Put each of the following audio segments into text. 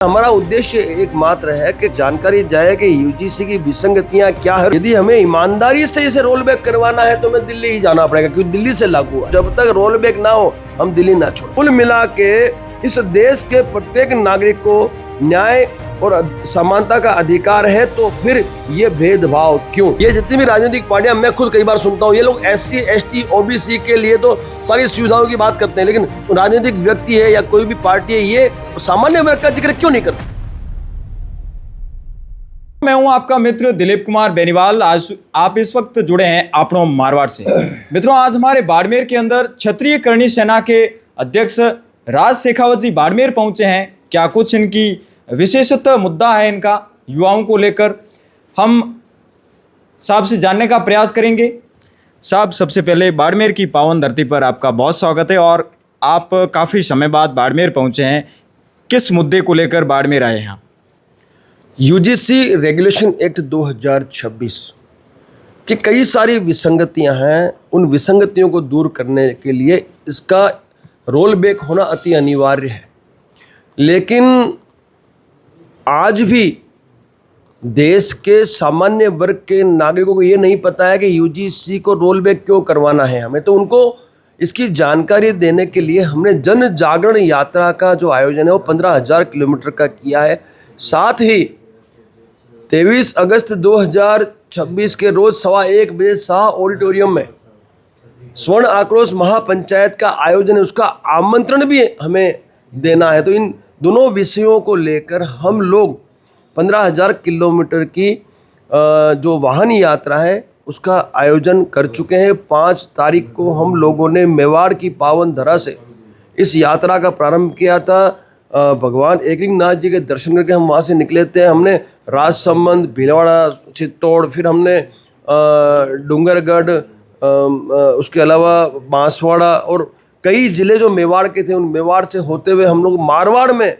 हमारा उद्देश्य एकमात्र है कि जानकारी जाए कि यूजीसी की विसंगतियां क्या है। यदि हमें ईमानदारी से इसे रोल बैक करवाना है तो हमें दिल्ली ही जाना पड़ेगा, क्योंकि दिल्ली से लागू है। जब तक रोल बैक ना हो हम दिल्ली ना छोड़। कुल मिला के इस देश के प्रत्येक नागरिक को न्याय और समानता का अधिकार है, तो फिर ये भेदभाव क्यों? ये जितनी भी राजनीतिक पार्टियां, मैं खुद कई बार सुनता हूँ, ये लोग SC, ST, OBC के लिए तो सारी सुविधाओं की बात करते हैं, लेकिन राजनीतिक व्यक्ति है या कोई भी पार्टी है, ये सामान्य वर्ग का जिक्र क्यों नहीं करते? मैं हूं आपका मित्र दिलीप कुमार बेनीवाल। आज आप इस वक्त जुड़े हैं आपनों मारवाड़ से। मित्रों, आज हमारे बाड़मेर के अंदर क्षत्रिय करणी सेना के अध्यक्ष राज शेखावत जी बाड़मेर पहुंचे हैं। क्या कुछ इनकी विशेषतः मुद्दा है इनका युवाओं को लेकर, हम साहब से जानने का प्रयास करेंगे। साहब, सबसे पहले बाड़मेर की पावन धरती पर आपका बहुत स्वागत है और आप काफ़ी समय बाद बाड़मेर पहुंचे हैं। किस मुद्दे को लेकर बाड़मेर आए हैं? यूजीसी रेगुलेशन एक्ट 2026 की कई सारी विसंगतियां हैं। उन विसंगतियों को दूर करने के लिए इसका रोल बैक होना अति अनिवार्य है, लेकिन आज भी देश के सामान्य वर्ग के नागरिकों को ये नहीं पता है कि यूजीसी को रोल बैक क्यों करवाना है हमें। तो उनको इसकी जानकारी देने के लिए हमने जन जागरण यात्रा का जो आयोजन है वो 15,000 किलोमीटर का किया है। साथ ही 23 अगस्त 2026 के रोज 1:15 बजे शाह ऑडिटोरियम में स्वर्ण आक्रोश महापंचायत का आयोजन है, उसका आमंत्रण भी हमें देना है। तो इन दोनों विषयों को लेकर हम लोग 15,000 किलोमीटर की जो वाहन यात्रा है उसका आयोजन कर चुके हैं। 5 तारीख को हम लोगों ने मेवाड़ की पावन धरा से इस यात्रा का प्रारंभ किया था। भगवान एकलिंगनाथ जी के दर्शन करके हम वहाँ से निकले थे। हमने राजसमंद, भीलवाड़ा, चित्तौड़, फिर हमने डूंगरगढ़, उसके अलावा बांसवाड़ा और कई ज़िले जो मेवाड़ के थे, उन मेवाड़ से होते हुए हम लोग मारवाड़ में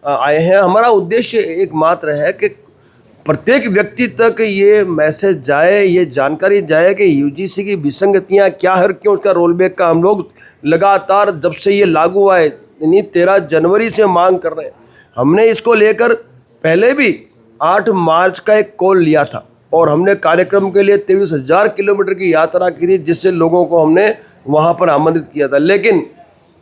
आए हैं। हमारा उद्देश्य एकमात्र है कि प्रत्येक व्यक्ति तक ये मैसेज जाए, ये जानकारी जाए कि यूजीसी की विसंगतियां क्या है, क्यों उसका रोल बैक का हम लोग लगातार जब से ये लागू हुआ है, यानी 13 जनवरी से मांग कर रहे हैं। हमने इसको लेकर पहले भी 8 मार्च का एक कॉल लिया था और हमने कार्यक्रम के लिए 23,000 किलोमीटर की यात्रा की थी, जिससे लोगों को हमने वहाँ पर आमंत्रित किया था। लेकिन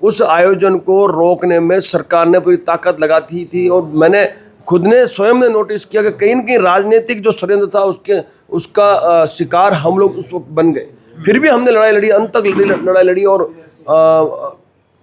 उस आयोजन को रोकने में सरकार ने पूरी ताकत लगाती थी और मैंने खुद ने स्वयं ने नोटिस किया कि कहीं न कहीं राजनीतिक जो षड्यंत्र था उसका शिकार हम लोग उस वक्त बन गए। फिर भी हमने लड़ाई लड़ी, अंत तक लड़ाई लड़ी और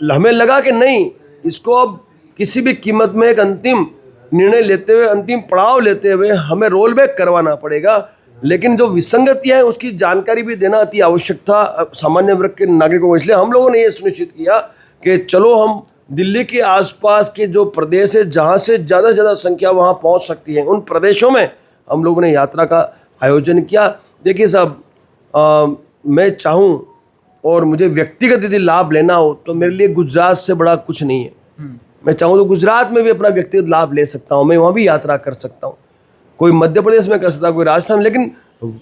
हमें लगा कि नहीं, इसको अब किसी भी कीमत में एक अंतिम निर्णय लेते हुए, अंतिम पड़ाव लेते हुए हमें रोल बैक करवाना पड़ेगा। लेकिन जो विसंगतियां हैं उसकी जानकारी भी देना अति आवश्यक था सामान्य वर्ग के नागरिकों को। इसलिए हम लोगों ने ये सुनिश्चित किया कि चलो हम दिल्ली के आसपास के जो प्रदेश है, जहाँ से ज़्यादा से ज़्यादा संख्या वहाँ पहुँच सकती है, उन प्रदेशों में हम लोगों ने यात्रा का आयोजन किया। देखिए साहब, मैं चाहूँ और मुझे व्यक्तिगत यदि लाभ लेना हो तो मेरे लिए गुजरात से बड़ा कुछ नहीं है। मैं चाहूँ तो गुजरात में भी अपना व्यक्तिगत लाभ ले सकता हूँ, मैं वहाँ भी यात्रा कर सकता हूँ, कोई मध्य प्रदेश में कर सकता है, कोई राजस्थान। लेकिन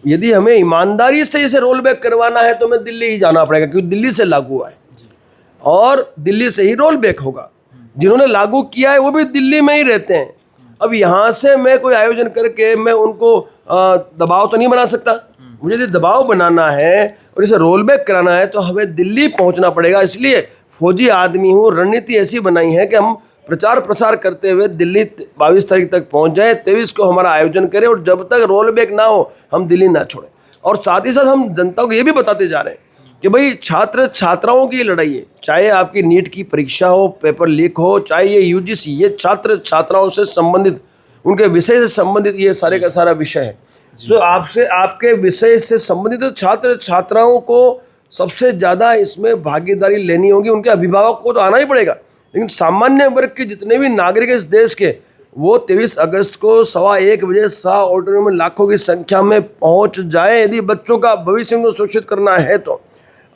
यदि हमें ईमानदारी से इसे रोल बैक करवाना है तो हमें दिल्ली ही जाना पड़ेगा, क्योंकि दिल्ली से लागू हुआ है और दिल्ली से ही रोल बैक होगा। जिन्होंने लागू किया है वो भी दिल्ली में ही रहते हैं। अब यहाँ से मैं कोई आयोजन करके मैं उनको दबाव तो नहीं बना सकता। मुझे यदि दबाव बनाना है और इसे रोल बैक कराना है तो हमें दिल्ली पहुँचना पड़ेगा। इसलिए फौजी आदमी हूँ, रणनीति ऐसी बनाई है कि हम प्रचार प्रसार करते हुए दिल्ली 22 तारीख तक पहुँच जाए, 23 को हमारा आयोजन करें और जब तक रोल बैक ना हो हम दिल्ली ना छोड़ें। और साथ ही साथ हम जनता को ये भी बताते जा रहे हैं कि भाई छात्र छात्राओं की लड़ाई है, चाहे आपकी नीट की परीक्षा हो, पेपर लीक हो, चाहे ये यूजीसी, ये छात्र छात्राओं से संबंधित, उनके विषय से संबंधित ये सारे का सारा विषय है। तो आपसे आपके विषय से संबंधित छात्र छात्राओं को सबसे ज़्यादा इसमें भागीदारी लेनी होगी। उनके अभिभावक को तो आना ही पड़ेगा, लेकिन सामान्य वर्ग के जितने भी नागरिक इस देश के, वो 23 अगस्त को 1:15 बजे शाह ऑडिटोरियम में लाखों की संख्या में पहुंच जाए, यदि बच्चों का भविष्य को सुरक्षित करना है तो।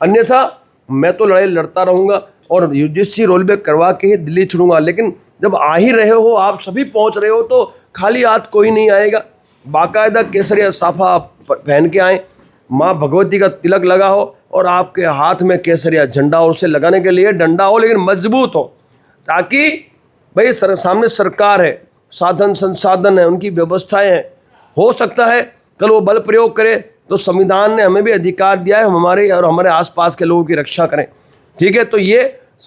अन्यथा मैं तो लड़ाई लड़ता रहूँगा और यूजीसी रोल बैक करवा के ही दिल्ली छोड़ूंगा। लेकिन जब आ ही रहे हो, आप सभी पहुँच रहे हो, तो खाली हाथ कोई नहीं आएगा। बाकायदा केसरिया साफा पहन के आए, माँ भगवती का तिलक लगा हो और आपके हाथ में केसरिया झंडा, और उसे लगाने के लिए डंडा हो लेकिन मजबूत हो, ताकि भाई सामने सरकार है, साधन संसाधन है, उनकी व्यवस्थाएं हैं। हो सकता है कल वो बल प्रयोग करे, तो संविधान ने हमें भी अधिकार दिया है हम हमारे और हमारे आसपास के लोगों की रक्षा करें। ठीक है, तो ये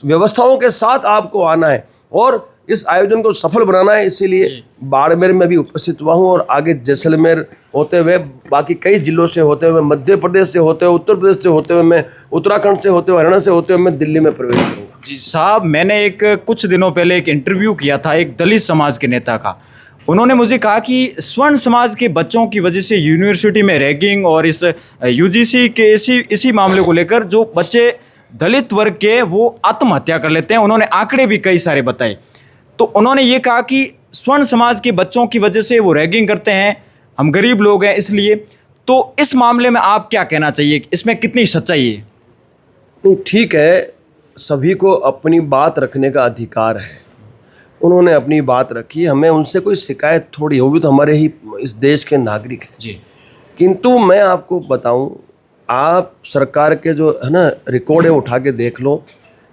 व्यवस्थाओं के साथ आपको आना है और इस आयोजन को सफल बनाना है। इसीलिए बाड़मेर में भी उपस्थित हुआ हूँ और आगे जैसलमेर होते हुए, बाकी कई जिलों से होते हुए, मध्य प्रदेश से होते हुए, उत्तर प्रदेश से होते हुए, मैं उत्तराखंड से होते हुए, हरियाणा से होते हुए मैं दिल्ली में प्रवेश करूँगा। जी साहब, मैंने कुछ दिनों पहले एक इंटरव्यू किया था एक दलित समाज के नेता का। उन्होंने मुझे कहा कि स्वर्ण समाज के बच्चों की वजह से यूनिवर्सिटी में रैगिंग और इस यूजीसी के इसी मामले को लेकर जो बच्चे दलित वर्ग के वो आत्महत्या कर लेते हैं। उन्होंने आंकड़े भी कई सारे बताए। तो उन्होंने ये कहा कि स्वर्ण समाज के बच्चों की वजह से वो रैगिंग करते हैं, हम गरीब लोग हैं इसलिए। तो इस मामले में आप क्या कहना चाहिए, इसमें कितनी सच्चाई है? नहीं, ठीक है, सभी को अपनी बात रखने का अधिकार है। उन्होंने अपनी बात रखी, हमें उनसे कोई शिकायत थोड़ी होगी, तो हमारे ही इस देश के नागरिक हैं जी। किंतु मैं आपको बताऊं, आप सरकार के जो है ना रिकॉर्ड है उठा के देख लो,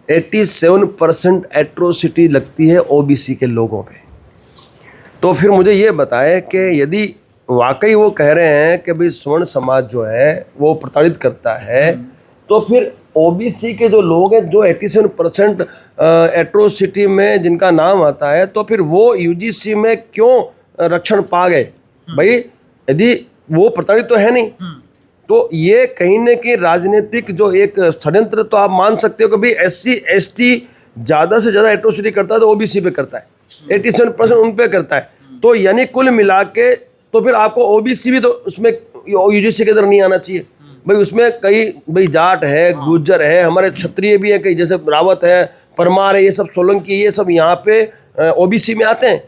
87% एट्रोसिटी लगती है ओबीसी के लोगों पे। तो फिर मुझे ये बताएं कि यदि वाकई वो कह रहे हैं कि भाई स्वर्ण समाज जो है वो प्रताड़ित करता है, तो फिर ओबीसी के जो लोग हैं जो 87% एट्रोसिटी में जिनका नाम आता है, तो फिर वो यूजीसी में क्यों रक्षण पा गए? भाई यदि वो प्रताड़ित तो है नहीं, तो ये कहीं न कहीं राजनीतिक जो एक षड्यंत्र तो आप मान सकते हो कि भाई SC ST ज़्यादा से ज़्यादा एट्रोसिटी करता है तो ओबीसी पे करता है, 87% उन पे करता है। तो यानी कुल मिला के तो फिर आपको ओबीसी भी तो उसमें यूजीसी के अंदर नहीं आना चाहिए। भाई उसमें कई भाई जाट है, गुज्जर है, हमारे क्षत्रिय भी है, कई जैसे रावत है, परमार है, ये सब सोलंकी, ये सब यहाँ पे ओबीसी में आते हैं।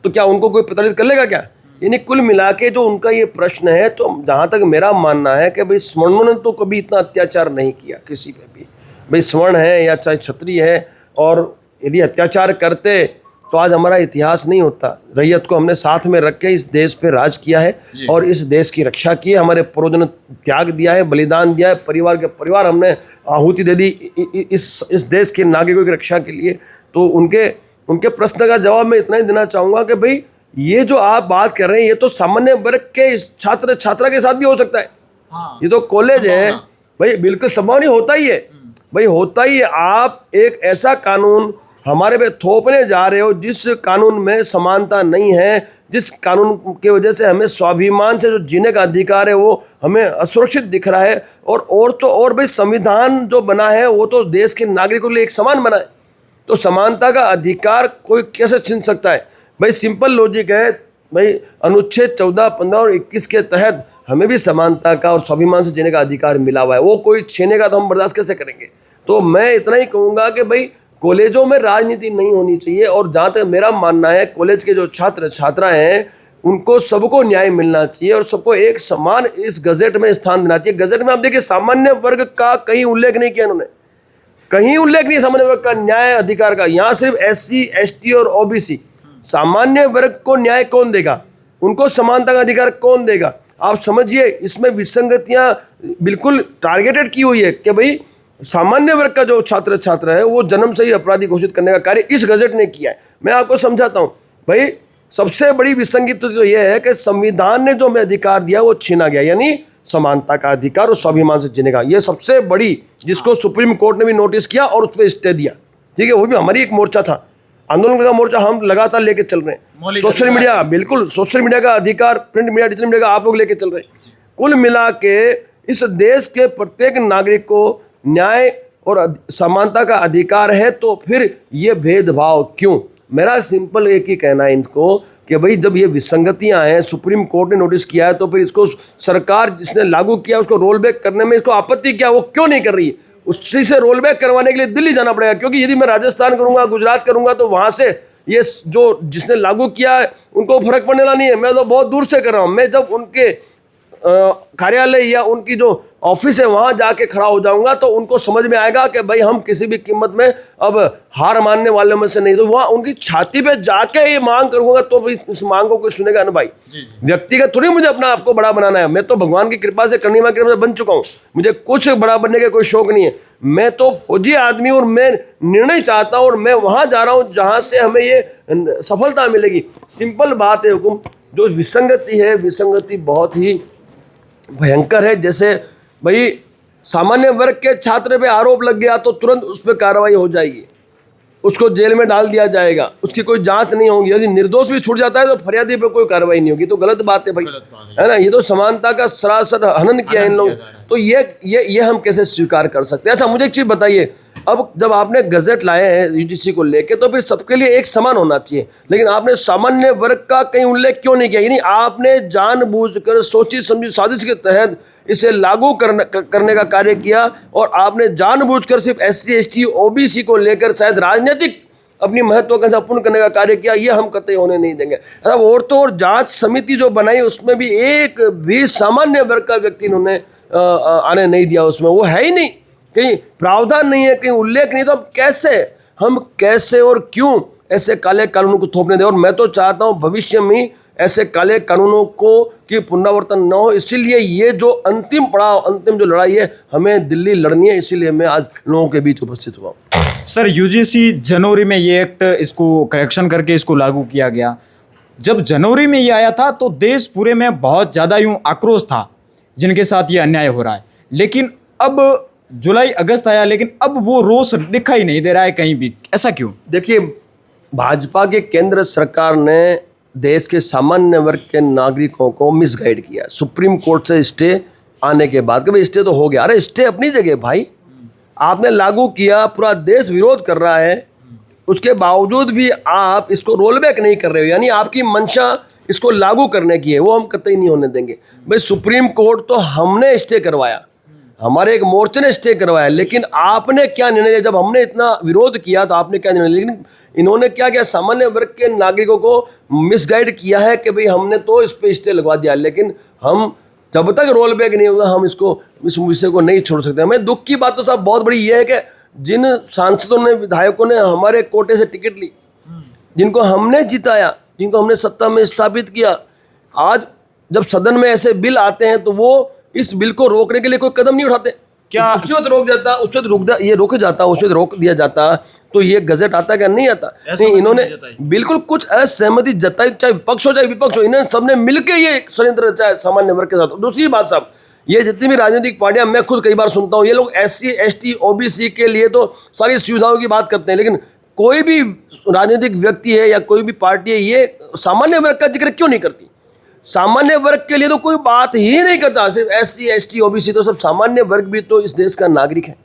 तो क्या उनको कोई प्रताड़ित कर लेगा क्या? यानी कुल मिला के जो उनका ये प्रश्न है, तो जहाँ तक मेरा मानना है कि भाई स्वर्णों ने तो कभी इतना अत्याचार नहीं किया किसी पे भी। भाई स्वर्ण है या चाहे क्षत्रिय है, और यदि अत्याचार करते तो आज हमारा इतिहास नहीं होता। रैयत को हमने साथ में रख के इस देश पे राज किया है और इस देश की रक्षा की है। हमारे पूर्वजों ने त्याग दिया है, बलिदान दिया है, परिवार के परिवार हमने आहुति दे दी इस देश के नागरिकों की रक्षा के लिए। तो उनके प्रश्न का जवाब मैं इतना ही देना चाहूँगा कि भाई ये जो आप बात कर रहे हैं, ये तो सामान्य वर्ग के छात्र छात्रा के साथ भी हो सकता है। ये तो कॉलेज है भाई, बिल्कुल संभव नहीं, होता ही है भाई, होता ही है। आप एक ऐसा कानून हमारे पे थोपने जा रहे हो जिस कानून में समानता नहीं है, जिस कानून की वजह से हमें स्वाभिमान से जो जीने का अधिकार है वो हमें असुरक्षित दिख रहा है। और तो और भाई संविधान जो बना है वो तो देश के नागरिकों के लिए एक समान बना है, तो समानता का अधिकार कोई कैसे छीन सकता है? भाई सिंपल लॉजिक है भाई, अनुच्छेद 14, 15 और 21 के तहत हमें भी समानता का और स्वाभिमान से जीने का अधिकार मिला हुआ है, वो कोई छीनेगा तो हम बर्दाश्त कैसे करेंगे? तो मैं इतना ही कहूँगा कि भाई कॉलेजों में राजनीति नहीं होनी चाहिए, और जहाँ तक मेरा मानना है कॉलेज के जो छात्र छात्रा हैं उनको सबको न्याय मिलना चाहिए और सबको एक समान इस गजट में स्थान देना चाहिए। गजट में आप देखिए सामान्य वर्ग का कहीं उल्लेख नहीं किया उन्होंने, कहीं उल्लेख नहीं सामान्य वर्ग का न्याय अधिकार का। यहाँ सिर्फ SC ST और OBC, सामान्य वर्ग को न्याय कौन देगा? उनको समानता का अधिकार कौन देगा? आप समझिए इसमें विसंगतियाँ बिल्कुल टारगेटेड की हुई है कि भाई सामान्य वर्ग का जो छात्र छात्रा है वो जन्म से ही अपराधी घोषित करने का कार्य इस गजट ने किया है। मैं आपको समझाता हूँ भाई, सबसे बड़ी विसंगति तो यह है कि संविधान ने जो हमें अधिकार दिया वो छीना गया, यानी समानता का अधिकार और स्वाभिमान से जीने का। ये सबसे बड़ी, जिसको सुप्रीम कोर्ट ने भी नोटिस किया और उस पर स्टे दिया। ठीक है, वो भी हमारी एक मोर्चा था, आंदोलन का मोर्चा हम लगातार लेके चल रहे हैं। सोशल मीडिया, बिल्कुल सोशल मीडिया का अधिकार, प्रिंट मीडिया, डिजिटल मीडिया का आप लोग लेके चल रहे हैं। कुल मिला के इस देश के प्रत्येक नागरिक को न्याय और समानता का अधिकार है, तो फिर ये भेदभाव क्यों? मेरा सिंपल एक ही कहना है इनको कि भाई जब ये विसंगतियां हैं, सुप्रीम कोर्ट ने नोटिस किया है, तो फिर इसको सरकार जिसने लागू किया उसको रोल बैक करने में इसको आपत्ति क्या, वो क्यों नहीं कर रही है? उसी से रोल बैक करवाने के लिए दिल्ली जाना पड़ेगा, क्योंकि यदि मैं राजस्थान करूंगा, गुजरात करूंगा, तो वहां से ये जो जिसने लागू किया है उनको फर्क पड़ने वाला नहीं है। मैं तो बहुत दूर से कर रहा हूँ। मैं जब उनके कार्यालय या उनकी जो ऑफिस है वहां जाके खड़ा हो जाऊंगा तो उनको समझ में आएगा कि भाई हम किसी भी कीमत में अब हार मानने वालों में से नहीं। तो वहां उनकी छाती पे जाके ये मांग करूंगा तो भाई इस मांग को कोई सुनेगा ना भाई। व्यक्तिगत थोड़ी मुझे अपना आपको बड़ा बनाना है, मैं तो भगवान की कृपा से करनी मां की कृपा से बन चुका हूं, मुझे कुछ बड़ा बनने का कोई शौक नहीं है। मैं तो फौजी आदमी और मैं निर्णय चाहता हूं और मैं वहां जा रहा हूं जहां से हमें ये सफलता मिलेगी। सिंपल बात है हुकुम, जो विसंगति है विसंगति बहुत ही भयंकर है। जैसे भाई सामान्य वर्ग के छात्र पे आरोप लग गया तो तुरंत उस पर कार्रवाई हो जाएगी, उसको जेल में डाल दिया जाएगा, उसकी कोई जांच नहीं होगी। यदि निर्दोष भी छूट जाता है तो फरियादी पे कोई कार्रवाई नहीं होगी, तो गलत बात है भाई, है ना। ये तो समानता का सरासर हनन किया इन लोगों, तो ये हम कैसे स्वीकार कर सकते हैं। अच्छा मुझे एक चीज़ बताइए, अब जब आपने गजट लाए हैं यूजीसी को लेके तो फिर सबके लिए एक समान होना चाहिए, लेकिन आपने सामान्य वर्ग का कहीं उल्लेख क्यों नहीं किया? यानी आपने जानबूझकर सोची समझी साजिश के तहत इसे लागू करने का कार्य किया और आपने जानबूझकर सिर्फ SC ST OBC को लेकर शायद राजनीतिक अपनी महत्वाकांक्षा पूर्ण करने का कार्य किया। ये हम कतई होने नहीं देंगे। अब और तो और जांच समिति जो बनाई उसमें भी एक भी सामान्य वर्ग का व्यक्ति इन्होंने आने नहीं दिया, उसमें वो है ही नहीं, कहीं प्रावधान नहीं है, कहीं उल्लेख नहीं। तो हम कैसे और क्यों ऐसे काले कानूनों को थोपने दें? और मैं तो चाहता हूं भविष्य में ऐसे काले कानूनों को की पुनरावर्तन न हो, इसीलिए ये जो अंतिम पड़ाव, अंतिम जो लड़ाई है हमें दिल्ली लड़नी है, इसीलिए मैं आज लोगों के बीच उपस्थित हुआ। सर यूजीसी जनवरी में ये एक्ट इसको करेक्शन करके इसको लागू किया गया। जब जनवरी में ये आया था तो देश पूरे में बहुत ज़्यादा यूँ आक्रोश था जिनके साथ ये अन्याय हो रहा है, लेकिन अब जुलाई अगस्त आया लेकिन अब वो रोष दिखाई नहीं दे रहा है कहीं भी। ऐसा क्यों? देखिए, भाजपा के केंद्र सरकार ने देश के सामान्य वर्ग के नागरिकों को मिसगाइड किया। सुप्रीम कोर्ट से स्टे आने के बाद कि भाई स्टे तो हो गया, अरे स्टे अपनी जगह भाई, आपने लागू किया, पूरा देश विरोध कर रहा है, उसके बावजूद भी आप इसको रोल बैक नहीं कर रहे हो, यानी आपकी मंशा इसको लागू करने की है, वो हम कतई नहीं होने देंगे। भाई सुप्रीम कोर्ट तो हमने स्टे करवाया, हमारे एक मोर्चे ने स्टे करवाया, लेकिन आपने क्या निर्णय लिया? जब हमने इतना विरोध किया तो आपने क्या निर्णय लिया? लेकिन इन्होंने क्या किया, सामान्य वर्ग के नागरिकों को मिसगाइड किया है कि भाई हमने तो इस पे स्टे लगवा दिया, लेकिन हम जब तक रोल बैक नहीं होगा हम इस विषय को नहीं छोड़ सकते। हमें दुख की बात तो साहब बहुत बड़ी ये है कि जिन सांसदों ने, विधायकों ने हमारे कोटे से टिकट ली, जिनको हमने जिताया, जिनको हमने सत्ता में स्थापित किया, आज जब सदन में ऐसे बिल आते हैं तो वो इस बिल को रोकने के लिए कोई कदम नहीं उठाते। क्या उस वक्त रोक जाता, उस वक्त रोक दिया जाता तो ये गजट आता क्या? नहीं आता। नहीं, इन्होंने बिल्कुल कुछ असहमति जताई, चाहे विपक्ष हो चाहे विपक्ष हो, इन्होंने सबने मिलकर ये षड्यंत्र रचा है सामान्य वर्ग के साथ। दूसरी बात साहब, ये जितनी भी राजनीतिक पार्टियां, मैं खुद कई बार सुनता हूँ, ये लोग SC ST OBC के लिए तो सारी सुविधाओं की बात करते हैं, लेकिन कोई भी राजनीतिक व्यक्ति है या कोई भी पार्टी है ये सामान्य वर्ग का जिक्र क्यों नहीं करती? सामान्य वर्ग के लिए तो कोई बात ही नहीं करता, सिर्फ SC ST OBC, तो सब सामान्य वर्ग भी तो इस देश का नागरिक है,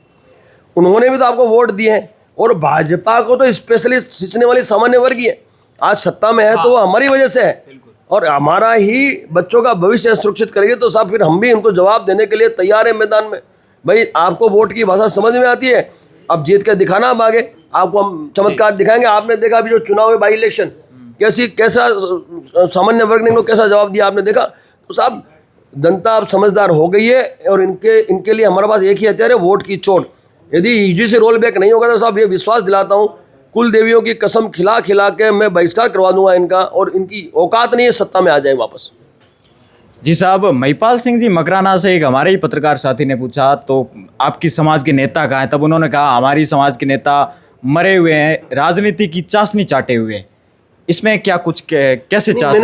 उन्होंने भी तो आपको वोट दिए हैं, और भाजपा को तो स्पेशली सिंचने वाली सामान्य वर्ग ही है। आज सत्ता में है तो वो हमारी वजह से है, और हमारा ही बच्चों का भविष्य सुरक्षित करेंगे तो साहब फिर हम भी उनको जवाब देने के लिए तैयार है मैदान में। भाई आपको वोट की भाषा समझ में आती है, अब जीत के दिखाना, अब आगे आपको हम चमत्कार दिखाएंगे। आपने देखा अभी जो चुनाव है, बाई इलेक्शन, कैसा सामान्य वर्ग ने इनको कैसा जवाब दिया आपने देखा। तो साहब जनता अब समझदार हो गई है, और इनके लिए हमारे पास एक ही हथियार है, वोट की चोट। यदि यूजीसी रोल बैक नहीं होगा तो साहब ये विश्वास दिलाता हूँ, कुल देवियों की कसम खिला के मैं बहिष्कार करवा दूंगा इनका, और इनकी औकात नहीं है सत्ता में आ जाए वापस। जी साहब, महिपाल सिंह जी मकराना से एक हमारे ही पत्रकार साथी ने पूछा तो आपकी समाज के नेता कहाँ हैं? तब उन्होंने कहा हमारी समाज के नेता मरे हुए हैं, राजनीति की चाशनी चाटे हुए हैं। इसमें क्या कुछ कैसे चाशनी?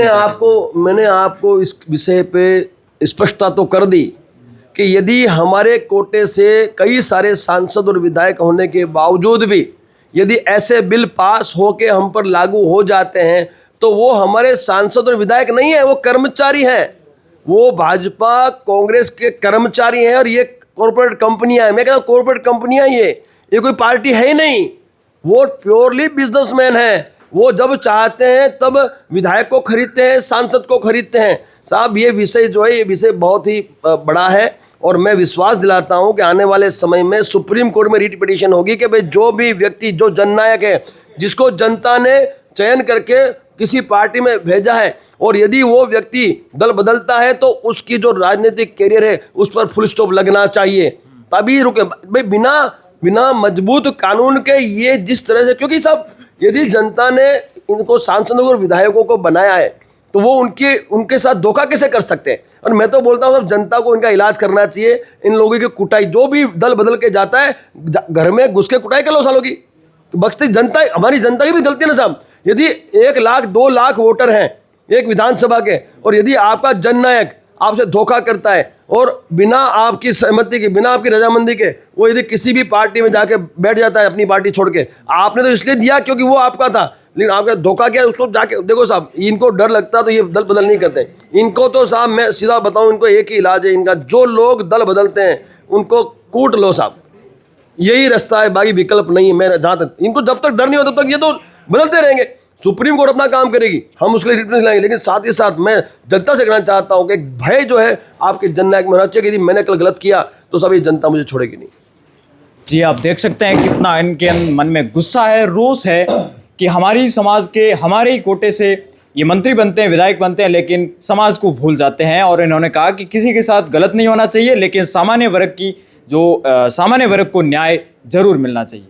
मैंने आपको इस विषय पे स्पष्टता तो कर दी कि यदि हमारे कोटे से कई सारे सांसद और विधायक होने के बावजूद भी यदि ऐसे बिल पास होके हम पर लागू हो जाते हैं तो वो हमारे सांसद और विधायक नहीं है, वो कर्मचारी हैं, वो भाजपा कांग्रेस के कर्मचारी हैं, और ये कॉर्पोरेट कंपनियां हैं। मैं कहता हूँ कॉर्पोरेट कंपनियां, ये कोई पार्टी है ही नहीं, वो प्योरली बिजनेसमैन हैं। वो जब चाहते हैं तब विधायक को खरीदते हैं, सांसद को खरीदते हैं। साहब ये विषय जो है, ये विषय बहुत ही बड़ा है, और मैं विश्वास दिलाता हूं कि आने वाले समय में सुप्रीम कोर्ट में रिट पिटीशन होगी कि भाई जो भी व्यक्ति जो जननायक है, जिसको जनता ने चयन करके किसी पार्टी में भेजा है और यदि वो व्यक्ति दल बदलता है तो उसकी जो राजनीतिक कैरियर है उस पर फुल स्टॉप लगना चाहिए, तभी रुके भाई। बिना मजबूत कानून के ये जिस तरह से, क्योंकि सब यदि जनता ने इनको सांसदों और विधायकों को बनाया है तो वो उनके साथ धोखा कैसे कर सकते हैं। और मैं तो बोलता हूँ सब जनता को इनका इलाज करना चाहिए। इन लोगों की कुटाई, जो भी दल बदल के जाता है घर में घुस के कुटाई कर लो सालों की, बख्शती जनता, हमारी जनता की भी गलती है ना साहब। यदि 1 लाख 2 लाख वोटर हैं एक विधानसभा के, और यदि आपका जननायक आपसे धोखा करता है और बिना आपकी सहमति के, बिना आपकी रजामंदी के वो यदि किसी भी पार्टी में जाके बैठ जाता है अपनी पार्टी छोड़ के, आपने तो इसलिए दिया क्योंकि वो आपका था, लेकिन आपका धोखा किया उसको जाके देखो साहब। इनको डर लगता तो ये दल बदल नहीं करते। इनको तो साहब मैं सीधा बताऊं, इनको एक ही इलाज है इनका, जो लोग दल बदलते हैं उनको कूट लो साहब, यही रास्ता है, बाकी विकल्प नहीं है। मैं जहाँ तक इनको जब तक डर नहीं होता तब तक ये तो बदलते रहेंगे। सुप्रीम कोर्ट अपना काम करेगी, हम उसके लिए रिटर्न लाएंगे, लेकिन साथ ही साथ मैं जनता से कहना चाहता हूँ कि एक भय जो है आपके जननायक में होना चाहिए कि यदि मैंने कल गलत किया तो सब ये जनता मुझे छोड़ेगी नहीं। जी, आप देख सकते हैं कितना इनके मन में गुस्सा है, रोष है कि हमारी समाज के, हमारे ही कोटे से ये मंत्री बनते हैं, विधायक बनते हैं, लेकिन समाज को भूल जाते हैं। और इन्होंने कहा कि किसी के साथ गलत नहीं होना चाहिए, लेकिन सामान्य वर्ग को न्याय जरूर मिलना चाहिए।